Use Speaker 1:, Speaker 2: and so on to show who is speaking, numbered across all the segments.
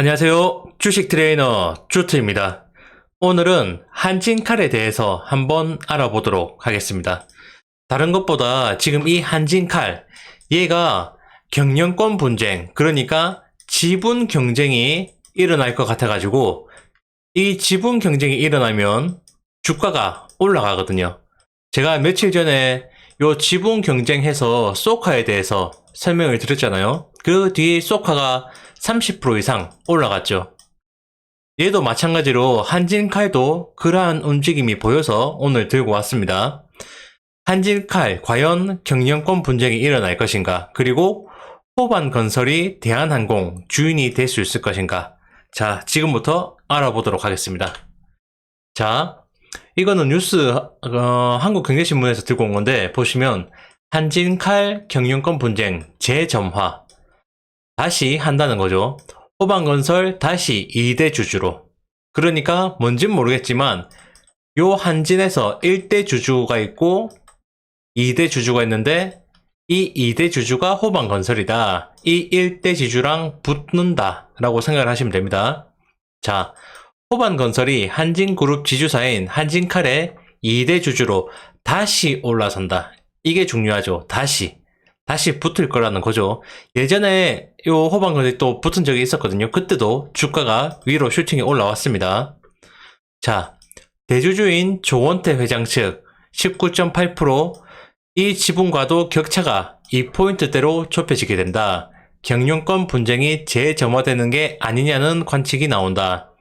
Speaker 1: 안녕하세요. 주식 트레이너 주트입니다. 오늘은 한진칼에 대해서 한번 알아보도록 하겠습니다. 다른 것보다 지금 이 한진칼, 얘가 경영권 분쟁, 그러니까 지분 경쟁이 일어날 것 같아가지고 이 지분 경쟁이 일어나면 주가가 올라가거든요. 제가 며칠 전에 요 지분 경쟁해서 소카에 대해서 설명을 드렸잖아요. 그 뒤에 소카가 30% 이상 올라갔죠. 얘도 마찬가지로 한진칼도 그러한 움직임이 보여서 오늘 들고 왔습니다. 한진칼 과연 경영권 분쟁이 일어날 것인가, 그리고 호반건설이 대한항공 주인이 될 수 있을 것인가. 자, 지금부터 알아보도록 하겠습니다. 자, 이거는 뉴스 한국경제신문에서 들고 온 건데, 보시면 한진칼 경영권 분쟁 재점화 다시 한다는 거죠. 호반건설 다시 2대 주주로. 그러니까 뭔진 모르겠지만 요 한진에서 1대 주주가 있고 2대 주주가 있는데, 이 2대 주주가 호반건설이다. 이 1대 주주랑 붙는다 라고 생각을 하시면 됩니다. 자, 호반건설이 한진그룹 지주사인 한진칼의 2대 주주로 다시 올라선다. 이게 중요하죠. 다시 붙을 거라는 거죠. 예전에 요 호반건설이 또 붙은 적이 있었거든요. 그때도 주가가 위로 슈팅이 올라왔습니다. 자, 대주주인 조원태 회장 측 19.8%, 이 지분과도 격차가 2포인트대로 좁혀지게 된다. 경영권 분쟁이 재점화되는 게 아니냐는 관측이 나온다.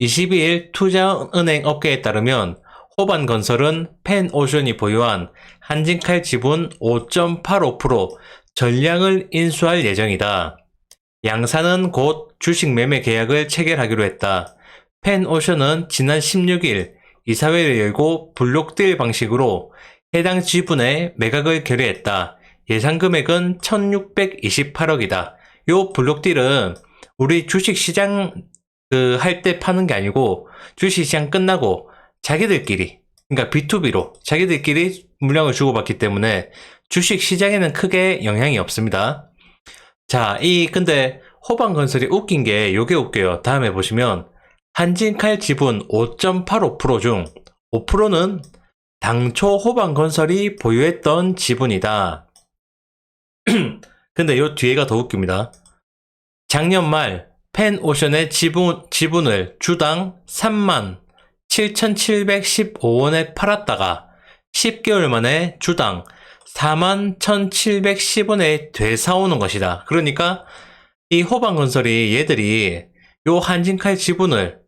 Speaker 1: 22일 투자은행 업계에 따르면 호반건설은 펜오션이 보유한 한진칼 지분 5.85% 전량을 인수할 예정이다. 양사는 곧 주식 매매 계약을 체결하기로 했다. 펜오션은 지난 16일 이사회를 열고 블록딜 방식으로 해당 지분의 매각을 결의했다. 예상 금액은 1628억이다. 요 블록딜은 우리 주식시장 할 때 파는 게 아니고 주식시장 끝나고 자기들끼리, 그러니까 B2B로 자기들끼리 물량을 주고받기 때문에 주식시장에는 크게 영향이 없습니다. 자, 근데 호반건설이 웃긴 게 요게 웃겨요. 다음에 보시면 한진칼 지분 5.85% 중 5%는 당초 호반건설이 보유했던 지분이다. 근데 요 뒤에가 더 웃깁니다. 작년 말 펜오션의 지분을 주당 37,715원에 팔았다가 10개월 만에 주당 41,710원에 되사오는 것이다. 그러니까 이 호반건설이 얘들이 요 한진칼 지분을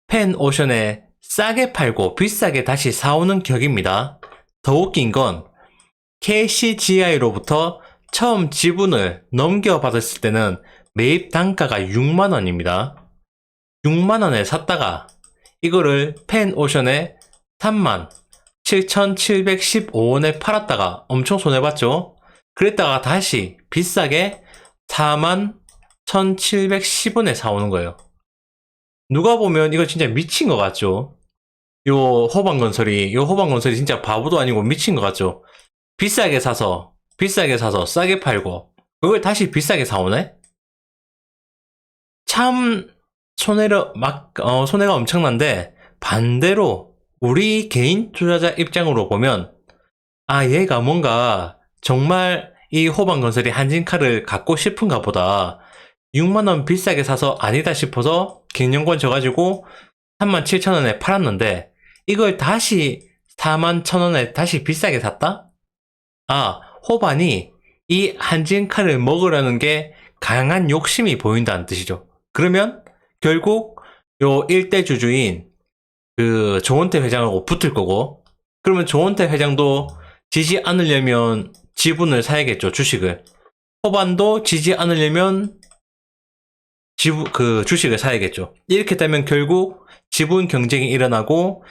Speaker 1: 펜오션에 싸게 팔고 비싸게 다시 사오는 격입니다. 더 웃긴 건 KCGI로부터 처음 지분을 넘겨받았을 때는 매입 단가가 6만원입니다. 6만원에 샀다가 이거를 펜오션에 37,715원에 팔았다가 엄청 손해봤죠. 그랬다가 다시 비싸게 41,710원에 사오는 거예요. 누가 보면 이거 진짜 미친 것 같죠. 요 호반건설이 진짜 바보도 아니고 미친 것 같죠. 비싸게 사서 싸게 팔고 그걸 다시 비싸게 사오네? 참 손해가 엄청난데, 반대로 우리 개인 투자자 입장으로 보면 얘가 뭔가 정말 이 호반건설이 한진칼을 갖고 싶은가 보다. 6만원 비싸게 사서 아니다 싶어서 경영권 져가지고 37,000원에 팔았는데 이걸 다시 41,000원에 다시 비싸게 샀다? 호반이 이 한진칼을 먹으려는 게 강한 욕심이 보인다는 뜻이죠. 그러면 결국 요 1대 주주인 조원태 회장하고 붙을 거고, 그러면 조원태 회장도 지지 않으려면 지분을 사야겠죠, 주식을. 호반도 지지 않으려면 주식을 사야겠죠. 이렇게 되면 결국 지분 경쟁이 일어나고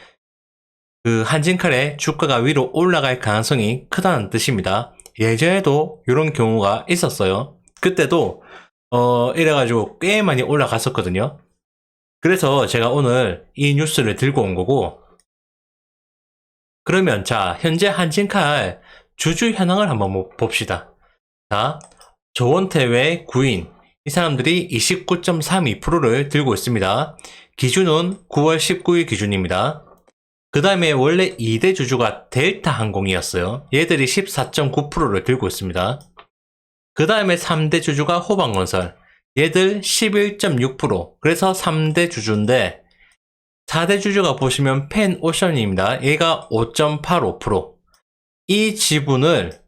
Speaker 1: 한진칼의 주가가 위로 올라갈 가능성이 크다는 뜻입니다. 예전에도 이런 경우가 있었어요. 그때도 이래가지고 꽤 많이 올라갔었거든요. 그래서 제가 오늘 이 뉴스를 들고 온 거고, 그러면 자, 현재 한진칼 주주 현황을 한번 봅시다. 자, 조원태 외 구인 이 사람들이 29.32%를 들고 있습니다. 기준은 9월 19일 기준입니다. 그 다음에 원래 2대 주주가 델타 항공이었어요. 얘들이 14.9%를 들고 있습니다. 그 다음에 3대 주주가 호방건설. 얘들 11.6%. 그래서 3대 주주인데 4대 주주가 보시면 펜오션입니다. 얘가 5.85%. 이 지분을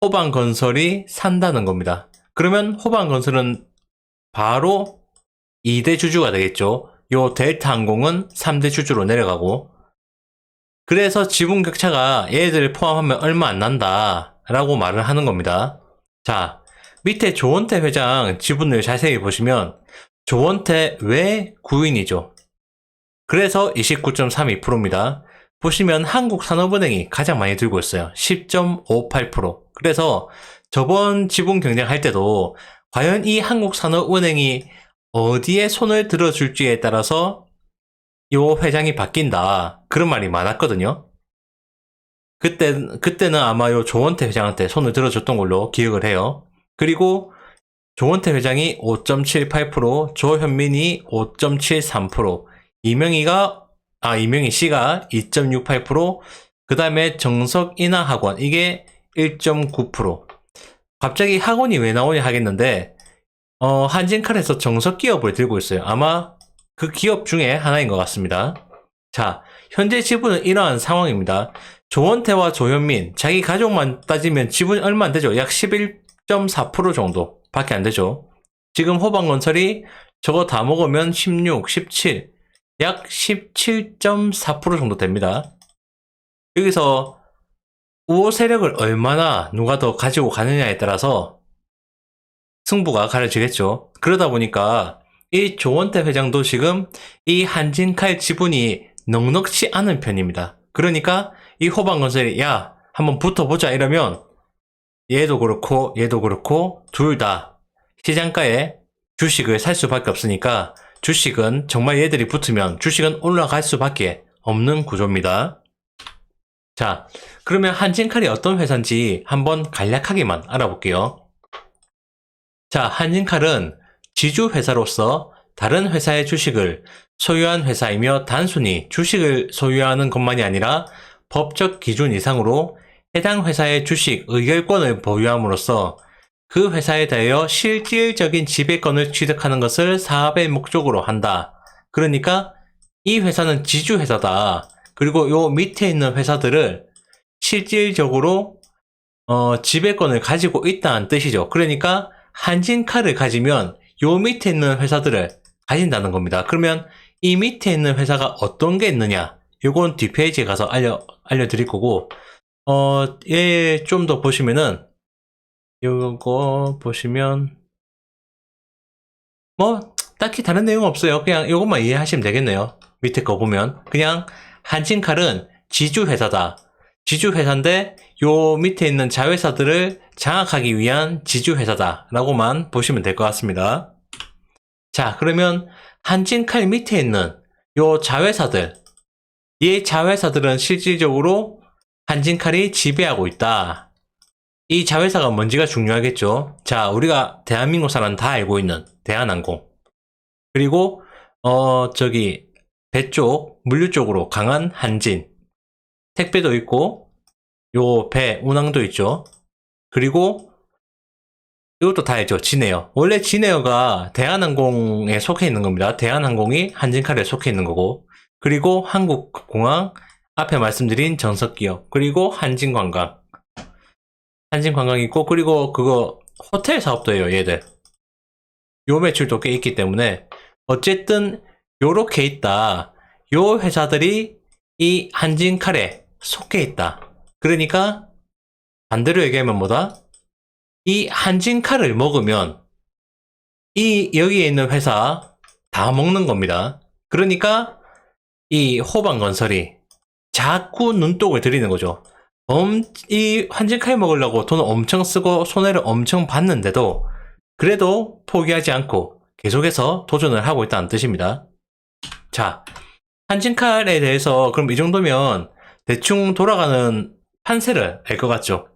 Speaker 1: 호방건설이 산다는 겁니다. 그러면 호방건설은 바로 2대 주주가 되겠죠. 요 델타 항공은 3대 주주로 내려가고, 그래서 지분 격차가 얘들 포함하면 얼마 안 난다 라고 말을 하는 겁니다. 자, 밑에 조원태 회장 지분을 자세히 보시면 조원태 외 구인이죠. 그래서 29.32%입니다. 보시면 한국산업은행이 가장 많이 들고 있어요. 10.58%. 그래서 저번 지분 경쟁할 때도 과연 이 한국산업은행이 어디에 손을 들어줄지에 따라서 요 회장이 바뀐다, 그런 말이 많았거든요. 그때는 아마 요 조원태 회장한테 손을 들어줬던 걸로 기억을 해요. 그리고 조원태 회장이 5.78%, 조현민이 5.73%, 이명희 씨가 2.68%, 그 다음에 정석인하학원, 이게 1.9%. 갑자기 학원이 왜 나오냐 하겠는데, 한진칼에서 정석기업을 들고 있어요. 아마 그 기업 중에 하나인 것 같습니다. 자, 현재 지분은 이러한 상황입니다. 조원태와 조현민, 자기 가족만 따지면 지분이 얼마 안 되죠. 약 11.4% 정도 밖에 안 되죠. 지금 호방건설이 저거 다 먹으면 16, 17, 약 17.4% 정도 됩니다. 여기서 우호 세력을 얼마나 누가 더 가지고 가느냐에 따라서 승부가 가려지겠죠. 그러다 보니까 이 조원태 회장도 지금 이 한진칼 지분이 넉넉치 않은 편입니다. 그러니까 이 호방건설이 야, 한번 붙어보자 이러면 얘도 그렇고 둘 다 시장가에 주식을 살 수밖에 없으니까 주식은 정말 얘들이 붙으면 주식은 올라갈 수밖에 없는 구조입니다. 자, 그러면 한진칼이 어떤 회사인지 한번 간략하게만 알아볼게요. 자, 한진칼은 지주회사로서 다른 회사의 주식을 소유한 회사이며 단순히 주식을 소유하는 것만이 아니라 법적 기준 이상으로 해당 회사의 주식 의결권을 보유함으로써 그 회사에 대하여 실질적인 지배권을 취득하는 것을 사업의 목적으로 한다. 그러니까 이 회사는 지주회사다. 그리고 요 밑에 있는 회사들을 실질적으로 지배권을 가지고 있다는 뜻이죠. 그러니까 한진칼을 가지면 요 밑에 있는 회사들을 가진다는 겁니다. 그러면 이 밑에 있는 회사가 어떤 게 있느냐, 요건 뒷페이지에 가서 알려드릴 거고, 얘 좀 더 보시면은, 요거 보시면, 뭐, 딱히 다른 내용 없어요. 그냥 요것만 이해하시면 되겠네요. 밑에 거 보면. 그냥, 한진칼은 지주회사다. 지주회사인데, 요 밑에 있는 자회사들을 장악하기 위한 지주회사다 라고만 보시면 될 것 같습니다. 자, 그러면 한진칼 밑에 있는 요 자회사들, 이 자회사들은 실질적으로 한진칼이 지배하고 있다. 이 자회사가 뭔지가 중요하겠죠. 자, 우리가 대한민국 사람 다 알고 있는 대한항공, 그리고 배 쪽, 물류 쪽으로 강한 한진, 택배도 있고 요 배 운항도 있죠. 그리고 이것도 다 알죠. 진에어. 원래 진에어가 대한항공에 속해 있는 겁니다. 대한항공이 한진칼에 속해 있는 거고, 그리고 한국공항, 앞에 말씀드린 정석기업, 그리고 한진관광 있고, 그리고 그거 호텔 사업도 해요. 얘들 요 매출도 꽤 있기 때문에 어쨌든 요렇게 있다. 요 회사들이 이 한진칼에 속해 있다. 그러니까 반대로 얘기하면 뭐다? 이 한진칼을 먹으면 이 여기에 있는 회사 다 먹는 겁니다. 그러니까 이 호방건설이 자꾸 눈독을 들이는 거죠. 이 한진칼 먹으려고 돈을 엄청 쓰고 손해를 엄청 봤는데도 그래도 포기하지 않고 계속해서 도전을 하고 있다는 뜻입니다. 자, 한진칼에 대해서 그럼 이 정도면 대충 돌아가는 판세를 알 것 같죠?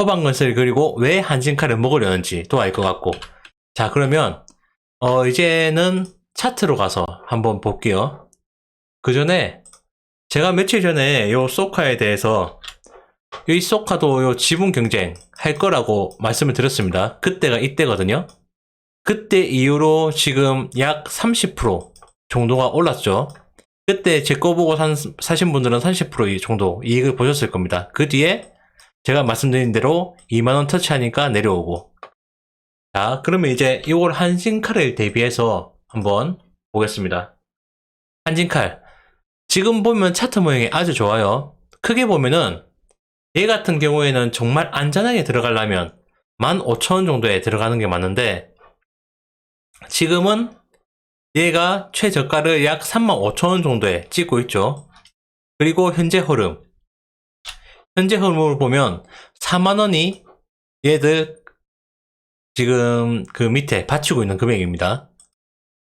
Speaker 1: 호방건설이 그리고 왜 한진칼을 먹으려는지 또 알 것 같고, 자, 그러면 이제는 차트로 가서 한번 볼게요. 그 전에 제가 며칠 전에 요 소카에 대해서 이 소카도 요 지분 경쟁 할 거라고 말씀을 드렸습니다. 그때가 이때거든요. 그때 이후로 지금 약 30% 정도가 올랐죠. 그때 제 거 보고 사신 분들은 30% 정도 이익을 보셨을 겁니다. 그 뒤에 제가 말씀드린 대로 2만원 터치하니까 내려오고. 자, 그러면 이제 이걸 한진칼을 대비해서 한번 보겠습니다. 한진칼. 지금 보면 차트 모양이 아주 좋아요. 크게 보면은 얘 같은 경우에는 정말 안전하게 들어가려면 15,000원 정도에 들어가는 게 맞는데 지금은 얘가 최저가를 약 35,000원 정도에 찍고 있죠. 그리고 현재 흐름을 보면 4만원이 얘들 지금 그 밑에 받치고 있는 금액입니다.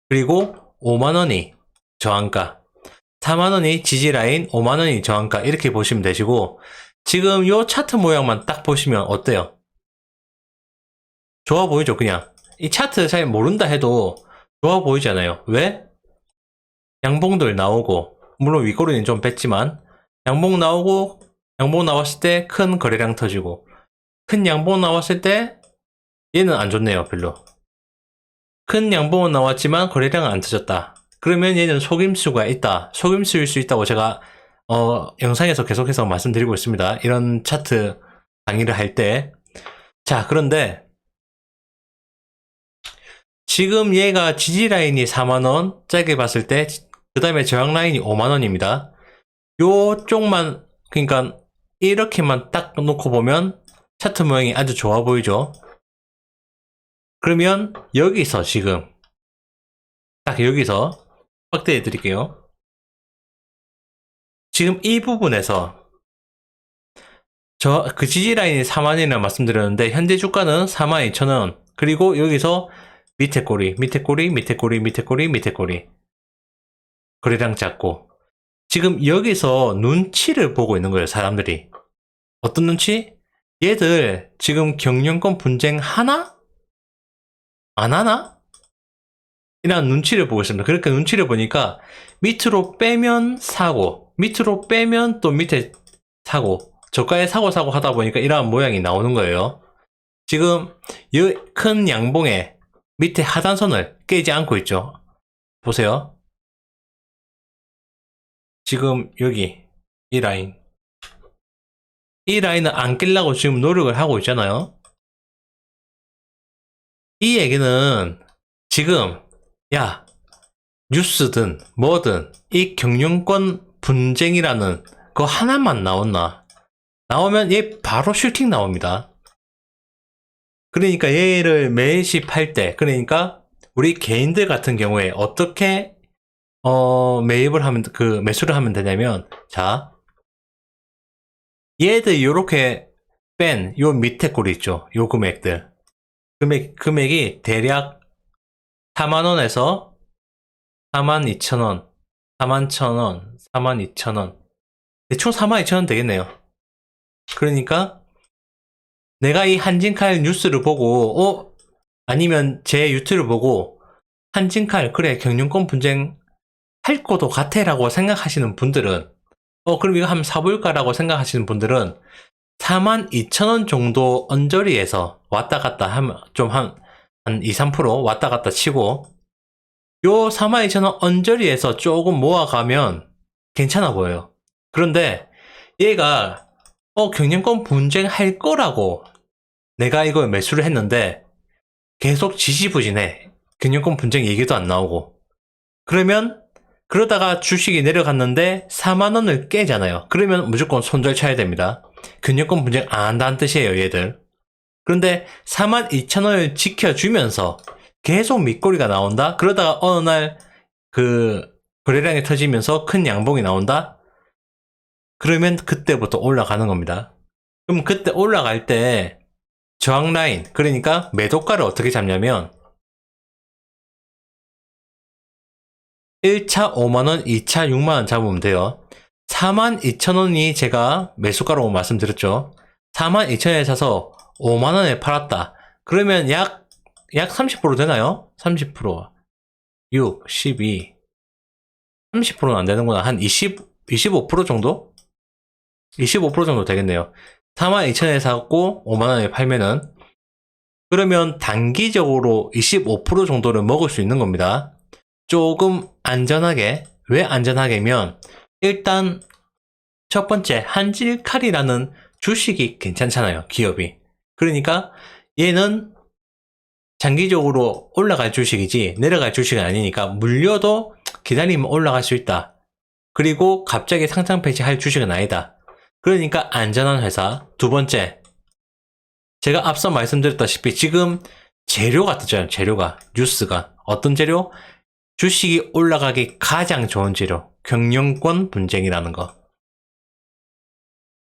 Speaker 1: 그리고 5만원이 저항가, 4만원이 지지라인, 5만원이 저항가 이렇게 보시면 되시고 지금 요 차트 모양만 딱 보시면 어때요? 좋아 보이죠? 그냥 이 차트 잘 모른다 해도 좋아 보이잖아요. 왜? 양봉들 나오고 물론 윗꼬리는 좀 뺐지만 양봉 나왔을 때 큰 거래량 터지고 큰 양봉 나왔을 때 얘는 안 좋네요. 별로 큰 양봉은 나왔지만 거래량은 안 터졌다. 그러면 얘는 속임수가 있다. 속임수일 수 있다고 제가 영상에서 계속해서 말씀드리고 있습니다. 이런 차트 강의를 할 때. 자, 그런데 지금 얘가 지지라인이 4만원 짧게 봤을 때 그 다음에 저항라인이 5만원입니다. 요쪽만 그러니까 이렇게만 딱 놓고 보면 차트 모양이 아주 좋아 보이죠. 그러면 여기서 지금 딱 여기서 확대해 드릴게요. 지금 이 부분에서 그 지지라인이 4만원이라고 말씀드렸는데 현재 주가는 42,000원. 그리고 여기서 밑에 꼬리 거래량 작고 지금 여기서 눈치를 보고 있는 거예요. 사람들이 어떤 눈치? 얘들 지금 경영권 분쟁 하나? 안 하나? 이런 눈치를 보고 있습니다. 그렇게 눈치를 보니까 밑으로 빼면 사고, 밑으로 빼면 또 밑에 사고, 저가에 사고 하다 보니까 이러한 모양이 나오는 거예요. 지금 이 큰 양봉의 밑에 하단선을 깨지 않고 있죠. 보세요. 지금 여기 이 라인을 안 깰려고 지금 노력을 하고 있잖아요. 이 얘기는 지금 야 뉴스든 뭐든 이 경영권 분쟁이라는 거 하나만 나오면 얘 바로 슈팅 나옵니다. 그러니까 얘를 매집할 때 그러니까 우리 개인들 같은 경우에 어떻게 매입을 하면 매수를 하면 되냐면 자 얘들 요렇게 뺀 요 밑에 꼴이 있죠. 요 금액들 금액이 대략 4만원에서 42,000원, 41,000원, 42,000원 대충 42,000원 되겠네요. 그러니까 내가 이 한진칼 뉴스를 보고 아니면 제 유튜브를 보고 한진칼 그래 경영권 분쟁 할 것도 같아 라고 생각하시는 분들은 그럼 이거 한번 사볼까 라고 생각하시는 분들은 42,000원 정도 언저리에서 왔다 갔다 하면 좀 한 2, 3% 왔다 갔다 치고 요 42,000원 언저리에서 조금 모아가면 괜찮아 보여요. 그런데 얘가 경영권 분쟁 할 거라고 내가 이걸 매수를 했는데 계속 지지부진해. 경영권 분쟁 얘기도 안 나오고 그러면 그러다가 주식이 내려갔는데 4만원을 깨잖아요. 그러면 무조건 손절 쳐야 됩니다. 경영권 분쟁 안 한다는 뜻이에요, 얘들. 그런데 42,000원을 지켜주면서 계속 밑꼬리가 나온다? 그러다가 어느 날 거래량이 터지면서 큰 양봉이 나온다? 그러면 그때부터 올라가는 겁니다. 그럼 그때 올라갈 때 저항 라인, 그러니까 매도가를 어떻게 잡냐면 1차 5만원, 2차 6만원 잡으면 돼요. 42,000원이 제가 매수가라고 말씀드렸죠. 42,000원에 사서 5만원에 팔았다. 그러면 약 약 30% 되나요? 30%. 6, 12. 30%는 안 되는구나. 한 25% 정도? 25% 정도 되겠네요. 42,000원에 사고 5만원에 팔면은, 그러면 단기적으로 25% 정도를 먹을 수 있는 겁니다. 조금 안전하게. 왜 안전하게면, 일단 첫 번째 한질칼이라는 주식이 괜찮잖아요, 기업이. 그러니까 얘는 장기적으로 올라갈 주식이지 내려갈 주식은 아니니까 물려도 기다리면 올라갈 수 있다. 그리고 갑자기 상장 폐지할 주식은 아니다. 그러니까 안전한 회사. 두 번째, 제가 앞서 말씀드렸다시피 지금 재료가 뜨잖아요. 재료가, 뉴스가. 어떤 재료? 주식이 올라가기 가장 좋은 재료, 경영권 분쟁이라는 거.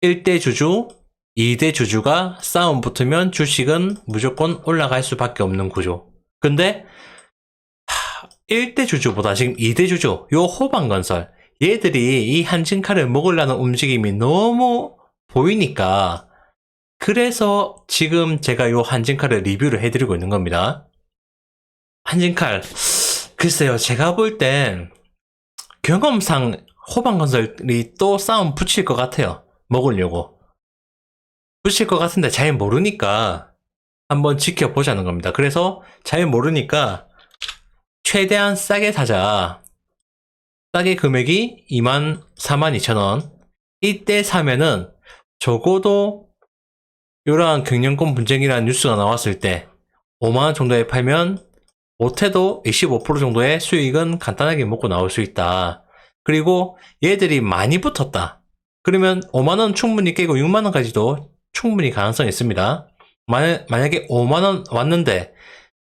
Speaker 1: 1대 주주, 2대 주주가 싸움 붙으면 주식은 무조건 올라갈 수밖에 없는 구조. 근데 1대 주주보다 지금 2대 주주, 요 호방건설, 얘들이 이 한진칼을 먹으려는 움직임이 너무 보이니까, 그래서 지금 제가 요 한진칼을 리뷰를 해드리고 있는 겁니다. 한진칼, 글쎄요, 제가 볼 땐 경험상 호방건설이 또 싸움 붙일 것 같아요. 먹으려고. 붙일 것 같은데 잘 모르니까 한번 지켜보자는 겁니다. 그래서 잘 모르니까 최대한 싸게 사자. 싸게 금액이 24,200원. 이때 사면은 적어도 이러한 경영권 분쟁이라는 뉴스가 나왔을 때 5만원 정도에 팔면 못해도 25% 정도의 수익은 간단하게 먹고 나올 수 있다. 그리고 얘들이 많이 붙었다. 그러면 5만원 충분히 깨고 6만원까지도 충분히 가능성이 있습니다. 만약에 5만원 왔는데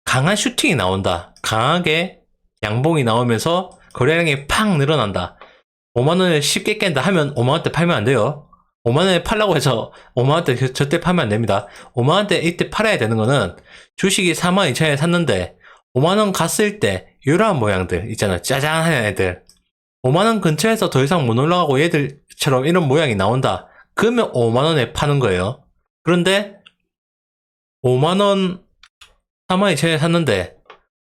Speaker 1: 강한 슈팅이 나온다. 강하게 양봉이 나오면서 거래량이 팍 늘어난다. 5만원을 쉽게 깬다 하면 5만원대 팔면 안 돼요. 5만원에 팔라고 해서 5만원대 저때 팔면 안 됩니다. 5만원대 이때 팔아야 되는 거는 주식이 42,000원에 샀는데 5만원 갔을 때 이러한 모양들 있잖아요. 짜잔한 애들. 5만원 근처에서 더 이상 못 올라가고 얘들처럼 이런 모양이 나온다. 그러면 5만원에 파는 거예요. 그런데 5만원 42,000원에 샀는데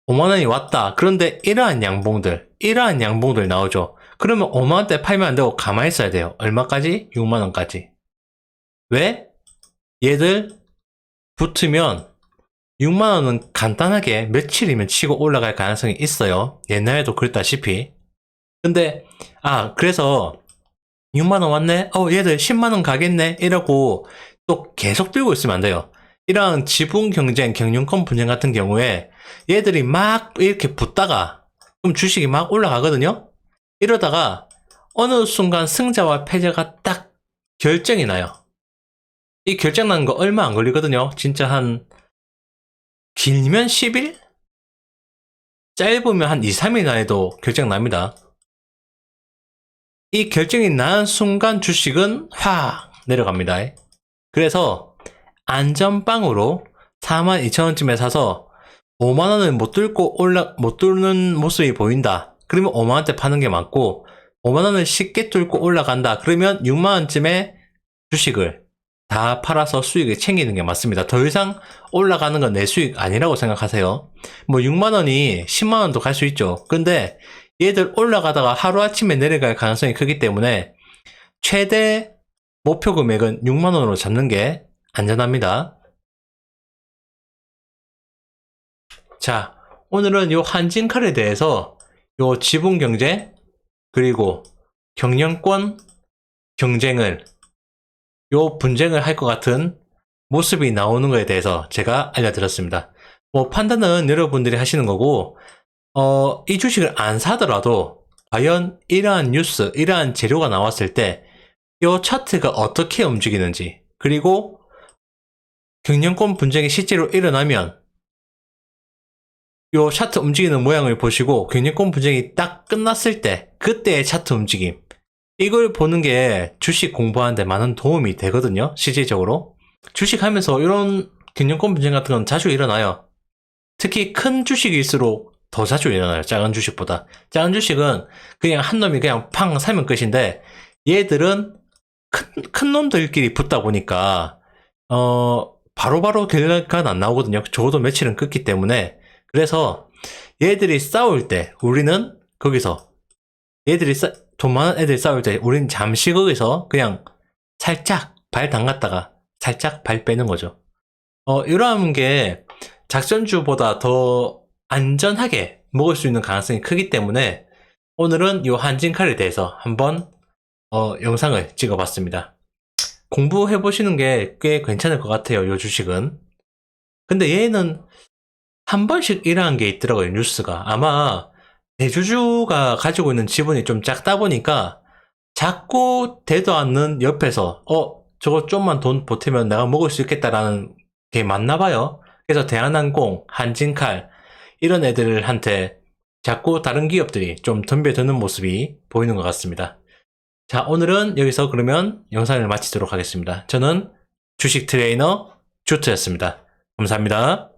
Speaker 1: 5만원이 왔다. 그런데 이러한 양봉들 나오죠. 그러면 5만원대 팔면 안 되고 가만히 있어야 돼요. 얼마까지? 6만원까지. 왜? 얘들 붙으면 6만원은 간단하게 며칠이면 치고 올라갈 가능성이 있어요. 옛날에도 그랬다시피. 근데 그래서 6만원 왔네? 얘들 10만원 가겠네? 이러고 또 계속 들고 있으면 안 돼요. 이런 지분 경쟁, 경영권 분쟁 같은 경우에 얘들이 막 이렇게 붙다가 그럼 주식이 막 올라가거든요? 이러다가 어느 순간 승자와 패자가 딱 결정이 나요. 이 결정 나는 거 얼마 안 걸리거든요. 진짜 길면 10일? 짧으면 한 2, 3일 안에도 결정 납니다. 이 결정이 난 순간 주식은 확 내려갑니다. 그래서 안전빵으로 42,000원쯤에 사서 5만원을 못 뚫는 모습이 보인다. 그러면 5만원대 파는 게 맞고 5만원을 쉽게 뚫고 올라간다. 그러면 6만원쯤에 주식을 다 팔아서 수익을 챙기는 게 맞습니다. 더 이상 올라가는 건 내 수익 아니라고 생각하세요. 뭐 6만원이 10만원도 갈 수 있죠. 근데 얘들 올라가다가 하루아침에 내려갈 가능성이 크기 때문에 최대 목표 금액은 6만원으로 잡는 게 안전합니다. 자, 오늘은 요 한진칼에 대해서 요 지분 경제 그리고 경영권 경쟁을 요 분쟁을 할 것 같은 모습이 나오는 것에 대해서 제가 알려드렸습니다. 뭐 판단은 여러분들이 하시는 거고 이 주식을 안 사더라도 과연 이러한 뉴스, 이러한 재료가 나왔을 때 이 차트가 어떻게 움직이는지 그리고 경영권 분쟁이 실제로 일어나면 이 차트 움직이는 모양을 보시고 경영권 분쟁이 딱 끝났을 때 그때의 차트 움직임 이걸 보는 게 주식 공부하는데 많은 도움이 되거든요. 실질적으로 주식하면서 이런 경영권 분쟁 같은 건 자주 일어나요. 특히 큰 주식일수록 더 자주 일어나요. 작은 주식보다. 작은 주식은 그냥 한 놈이 그냥 팡 사면 끝인데 얘들은 큰 놈들끼리 붙다 보니까 바로바로 결과가 안 나오거든요. 적어도 며칠은 끊기 때문에. 그래서 얘들이 싸울 때 우리는 거기서 돈 많은 애들이 싸울 때 우리는 잠시 거기서 그냥 살짝 발 담갔다가 살짝 발 빼는 거죠. 이러한 게 작전주보다 더 안전하게 먹을 수 있는 가능성이 크기 때문에 오늘은 이 한진칼에 대해서 한번 영상을 찍어봤습니다. 공부해보시는 게 꽤 괜찮을 것 같아요, 이 주식은. 근데 얘는 한 번씩 이러한 게 있더라고요, 뉴스가. 아마 대주주가 가지고 있는 지분이 좀 작다 보니까 자꾸 되도 않는 옆에서 저거 좀만 돈 보태면 내가 먹을 수 있겠다라는 게 맞나 봐요. 그래서 대한항공, 한진칼 이런 애들한테 자꾸 다른 기업들이 좀 덤벼드는 모습이 보이는 것 같습니다. 자, 오늘은 여기서 그러면 영상을 마치도록 하겠습니다. 저는 주식 트레이너 주트였습니다. 감사합니다.